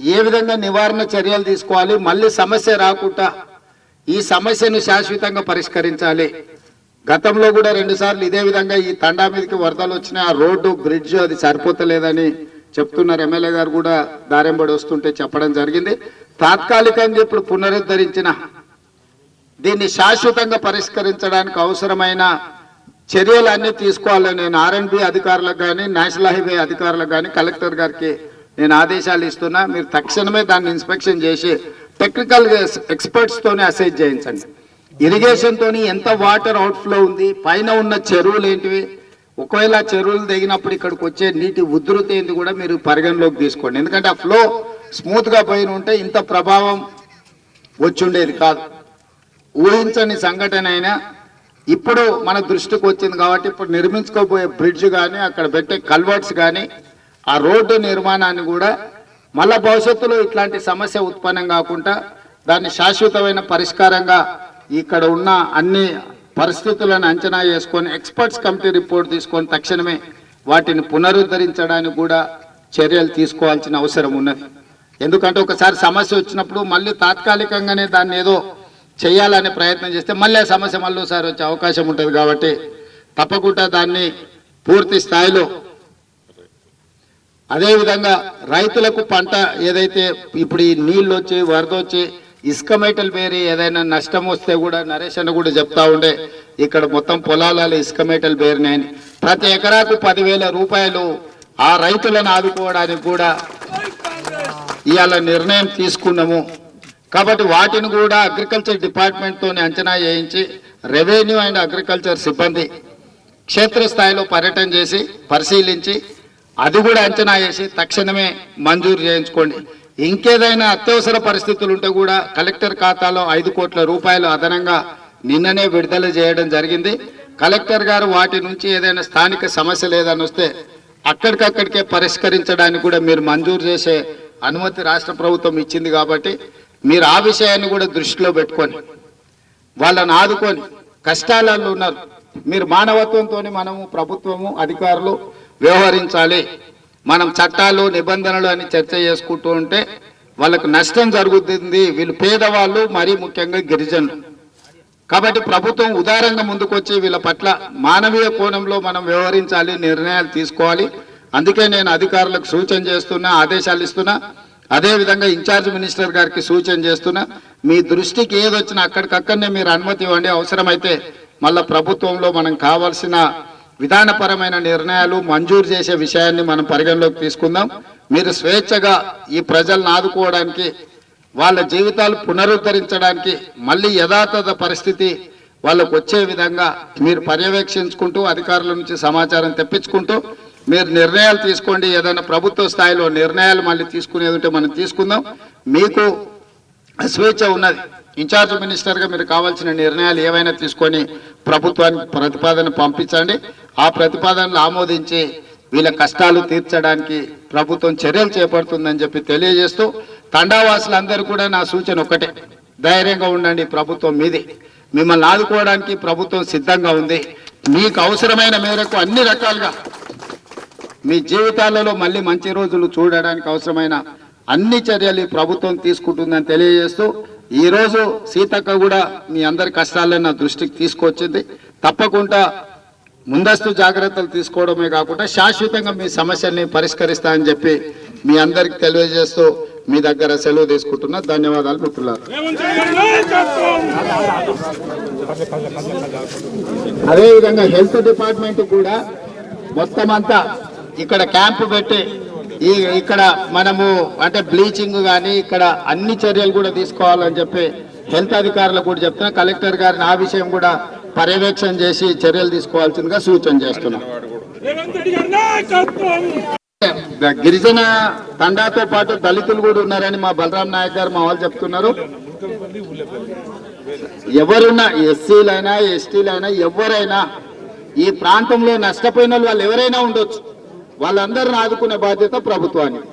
ఏ విధంగా నివారణ చర్యలు తీసుకోవాలి, మళ్ళీ సమస్య రాకుండా ఈ సమస్యను శాశ్వతంగా పరిష్కరించాలి. గతంలో కూడా 2 సార్లు ఇదే విధంగా ఈ తండా మీదకి వరదలు వచ్చినాయి. ఆ రోడ్డు బ్రిడ్జ్ అది సరిపోతలేదని చెప్తున్నారు. ఎమ్మెల్యే గారు కూడా దారెంబడి వస్తుంటే చెప్పడం జరిగింది. తాత్కాలికంగా ఇప్పుడు పునరుద్ధరించిన దీన్ని శాశ్వతంగా పరిష్కరించడానికి అవసరమైన చర్యలన్నీ తీసుకోవాలని నేను ఆర్ఎండ్బి అధికారులకు కానీ నేషనల్ హైవే అధికారులకు కానీ కలెక్టర్ గారికి నేను ఆదేశాలు ఇస్తున్నా. మీరు తక్షణమే దాన్ని ఇన్స్పెక్షన్ చేసి టెక్నికల్ ఎక్స్పర్ట్స్ తోనే అసెస్ చేయించండి. ఇరిగేషన్ తోని ఎంత వాటర్ అవుట్ఫ్లో ఉంది, పైన ఉన్న చెరువులు ఏంటివి, ఒకవేళ చెరువులు దిగినప్పుడు ఇక్కడికి వచ్చే నీటి ఉధృతి ఏంటి కూడా మీరు పరిగణలోకి తీసుకోండి. ఎందుకంటే ఆ ఫ్లో స్మూత్ గా పోయిన ఉంటే ఇంత ప్రభావం వచ్చుండేది కాదు. ఊహించని సంఘటన అయినా ఇప్పుడు మన దృష్టికి వచ్చింది కాబట్టి ఇప్పుడు నిర్మించుకోబోయే బ్రిడ్జ్ కానీ అక్కడ పెట్టే కల్వర్ట్స్ కానీ ఆ రోడ్డు నిర్మాణాన్ని కూడా మళ్ళా భవిష్యత్తులో ఇట్లాంటి సమస్య ఉత్పన్నం కాకుండా దాన్ని శాశ్వతమైన పరిష్కారంగా ఇక్కడ ఉన్న అన్ని పరిస్థితులను అంచనా చేసుకొని ఎక్స్పర్ట్స్ కమిటీ రిపోర్ట్ తీసుకొని తక్షణమే వాటిని పునరుద్ధరించడానికి కూడా చర్యలు తీసుకోవాల్సిన అవసరం ఉన్నది. ఎందుకంటే ఒకసారి సమస్య వచ్చినప్పుడు మళ్ళీ తాత్కాలికంగానే దాన్ని ఏదో చేయాలనే ప్రయత్నం చేస్తే మళ్ళీ ఆ సమస్య మళ్ళీ ఒకసారి వచ్చే అవకాశం ఉంటుంది. కాబట్టి తప్పకుండా దాన్ని పూర్తి స్థాయిలో అదేవిధంగా రైతులకు పంట ఏదైతే ఇప్పుడు ఈ నీళ్ళు వచ్చి వరద వచ్చి ఇసుక మేటలు పేరి ఏదైనా నష్టం వస్తే కూడా నరేష్ అన్న కూడా చెప్తా ఉండే ఇక్కడ మొత్తం పొలాలలో ఇసుక మేటలు పేరినాయని ప్రతి ఎకరాకు 10,000 రూపాయలు ఆ రైతులను ఆదుకోవడానికి కూడా ఇవాళ నిర్ణయం తీసుకున్నాము. కాబట్టి వాటిని కూడా అగ్రికల్చర్ డిపార్ట్మెంట్తోనే అంచనా చేయించి రెవెన్యూ అండ్ అగ్రికల్చర్ సిబ్బంది క్షేత్రస్థాయిలో పర్యటన చేసి పరిశీలించి అది కూడా అంచనా చేసి తక్షణమే మంజూరు చేయించుకోండి. ఇంకేదైనా అత్యవసర పరిస్థితులు ఉంటే కూడా కలెక్టర్ ఖాతాలో 5 కోట్ల రూపాయలు అదనంగా నిన్ననే విడుదల చేయడం జరిగింది. కలెక్టర్ గారు వాటి నుంచి ఏదైనా స్థానిక సమస్య లేదని వస్తే అక్కడికక్కడికే పరిష్కరించడానికి కూడా మీరు మంజూరు చేసే అనుమతి రాష్ట్ర ప్రభుత్వం ఇచ్చింది. కాబట్టి మీరు ఆ విషయాన్ని కూడా దృష్టిలో పెట్టుకొని వాళ్ళని ఆదుకొని కష్టాలలో ఉన్నారు. మీరు మానవత్వంతో మనము ప్రభుత్వము అధికారులు వ్యవహరించాలి. మనం చట్టాలు నిబంధనలు అని చర్చ చేసుకుంటూ ఉంటే వాళ్ళకు నష్టం జరుగుతుంది. వీళ్ళు పేదవాళ్ళు, మరీ ముఖ్యంగా గిరిజనులు. కాబట్టి ప్రభుత్వం ఉదారంగా ముందుకొచ్చి వీళ్ళ పట్ల మానవీయ కోణంలో మనం వ్యవహరించాలి, నిర్ణయాలు తీసుకోవాలి. అందుకే నేను అధికారులకు సూచన చేస్తున్నా, ఆదేశాలు ఇస్తున్నా. అదేవిధంగా ఇన్ఛార్జ్ మినిస్టర్ గారికి సూచన చేస్తున్నా. మీ దృష్టికి ఏదొచ్చినా అక్కడికక్కడనే మీరు అనుమతి ఇవ్వండి. అవసరమైతే మళ్ళా ప్రభుత్వంలో మనం కావాల్సిన విధానపరమైన నిర్ణయాలు మంజూరు చేసే విషయాన్ని మనం పరిగణలోకి తీసుకుందాం. మీరు స్వేచ్ఛగా ఈ ప్రజలను ఆదుకోవడానికి, వాళ్ళ జీవితాలు పునరుద్ధరించడానికి, మళ్ళీ యథాతథ పరిస్థితి వాళ్ళకు వచ్చే విధంగా మీరు పర్యవేక్షించుకుంటూ అధికారుల నుంచి సమాచారం తెప్పించుకుంటూ మీరు నిర్ణయాలు తీసుకోండి. ఏదైనా ప్రభుత్వ స్థాయిలో నిర్ణయాలు మళ్ళీ తీసుకునేది ఉంటే మనం తీసుకుందాం. మీకు స్వేచ్ఛ ఉన్నది. ఇన్ఛార్జ్ మినిస్టర్గా మీరు కావాల్సిన నిర్ణయాలు ఏవైనా తీసుకొని ప్రభుత్వానికి ప్రతిపాదన పంపించండి. ఆ ప్రతిపాదనలు ఆమోదించి వీళ్ళ కష్టాలు తీర్చడానికి ప్రభుత్వం చర్యలు చేపడుతుందని చెప్పి తెలియజేస్తూ తండావాసులందరూ కూడా నా సూచన ఒక్కటే, ధైర్యంగా ఉండండి. ప్రభుత్వం మీది, మిమ్మల్ని ఆదుకోవడానికి ప్రభుత్వం సిద్ధంగా ఉంది. మీకు అవసరమైన మేరకు అన్ని రకాలుగా మీ జీవితాలలో మళ్ళీ మంచి రోజులు చూడడానికి అవసరమైన అన్ని చర్యలు ఈ ప్రభుత్వం తీసుకుంటుందని తెలియజేస్తూ ఈరోజు సీతక్క కూడా మీ అందరి కష్టాలను నా దృష్టికి తీసుకొచ్చింది. తప్పకుండా ముందస్తు జాగ్రత్తలు తీసుకోవడమే కాకుండా శాశ్వతంగా మీ సమస్యల్ని పరిష్కరిస్తా అని చెప్పి మీ అందరికి తెలియజేస్తూ మీ దగ్గర సెలవు తీసుకుంటున్నా. ధన్యవాదాలు మిత్రులారా. అదేవిధంగా హెల్త్ డిపార్ట్మెంట్ కూడా మొత్తం అంతా ఇక్కడ క్యాంపు పెట్టి ఇక్కడ మనము అంటే బ్లీచింగ్ కానీ ఇక్కడ అన్ని చర్యలు కూడా తీసుకోవాలని చెప్పి హెల్త్ అధికారులకు కూడా చెప్తున్నా. కలెక్టర్ గారిని ఆ విషయం కూడా పర్యవేక్షణ చేసి చర్యలు తీసుకోవాల్సిందిగా సూచన చేస్తున్నాం. గిరిజన తండాతో పాటు దళితులు కూడా ఉన్నారని మా బలరాం నాయక్ గారు మా వాళ్ళు చెప్తున్నారు. ఎవరున్నా ఎస్సీలైనా ఎస్టీలైనా ఎవరైనా ఈ ప్రాంతంలో నష్టపోయిన వాళ్ళు ఎవరైనా ఉండొచ్చు. వాళ్ళందరిని ఆదుకునే బాధ్యత ప్రభుత్వానికి.